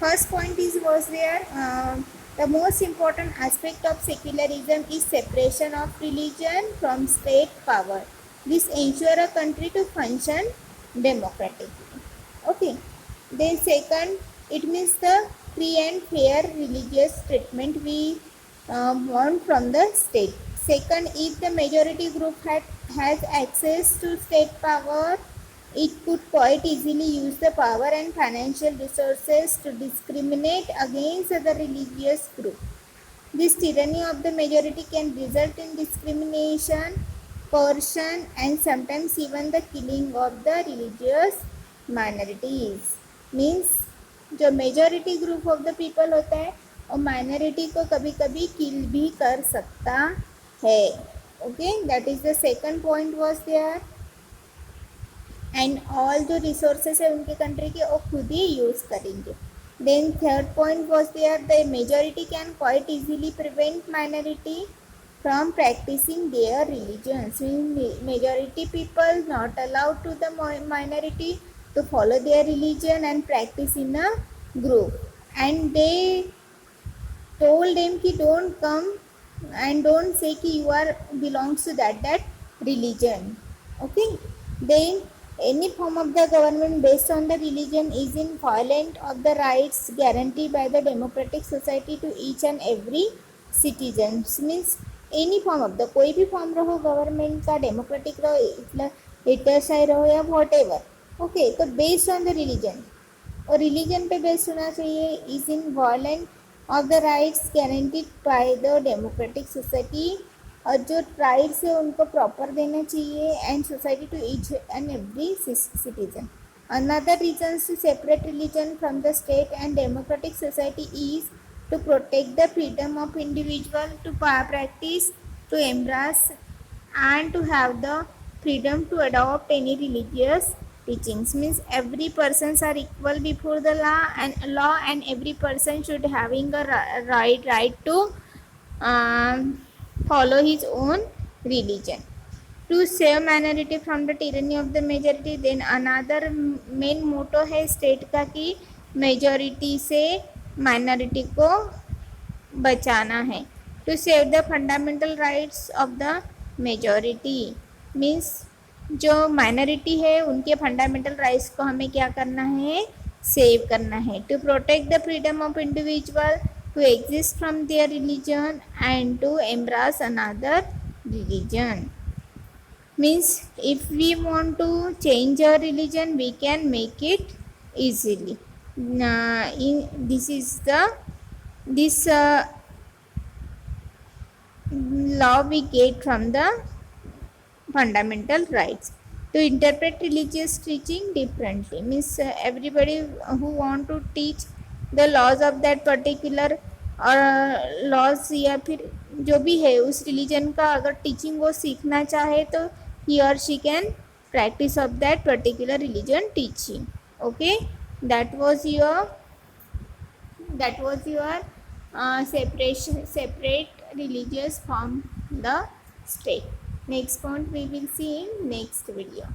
first point is was there the most important aspect of secularism is separation of religion from state power. This ensure a country to function democratically. Okay. Then second, it means the free and fair religious treatment we want from the state. Second, if the majority group has access to state power, it could quite easily use the power and financial resources to discriminate against the religious group. This tyranny of the majority can result in discrimination, coercion, and sometimes even the killing of the religious minorities. Means जो majority group of the people होता है और minority को कभी कभी किल भी कर सकता है. Okay, that is the second point was there. And all जो रिसोर्सेस है उनके कंट्री के वो खुद ही यूज़ करेंगे. Then third point was there the majority can quite easily prevent minority from practicing their religions. Majority people not allowed to the minority to follow their religion and practice in a group, and they told them ki don't come and don't say ki you are belongs to that religion. Okay. Then any form of the government based on the religion is in violation of the rights guaranteed by the democratic society to each and every citizen. Means any form of the कोई भी form रहो government का, democratic रहो, हिटलरशाही रहो या whatever. Okay, तो based on the religion और रिलीजन पे बेस्ड होना चाहिए. Is in violent of the rights guaranteed by the democratic society, और जो राइट्स है उनको प्रॉपर देना चाहिए and society to each and every citizen. Another reasons to separate religion from the state and democratic society is to protect the freedom of individual to practice, to embrace, and to have the freedom to adopt any religious teachings. Means every persons are equal before the law and every person should having a right to follow his own religion. To save minority from the tyranny of the majority, then another main motto है state का कि majority से minority को बचाना है. To save the fundamental rights of the majority. Means जो minority है उनके फंडामेंटल राइट्स को हमें क्या करना है, सेव करना है. To protect the freedom of individual to exist from their religion and to embrace another religion. Means if we want to change our religion we can make it easily. This is this law we get from the fundamental rights. To interpret religious teaching differently means everybody who want to teach the laws of that particular laws या फिर जो भी है उस religion का अगर teaching वो सीखना चाहे तो he or she can practice of that particular religion teaching. Okay, that was your separate religious from the state. Next point we will see in next video.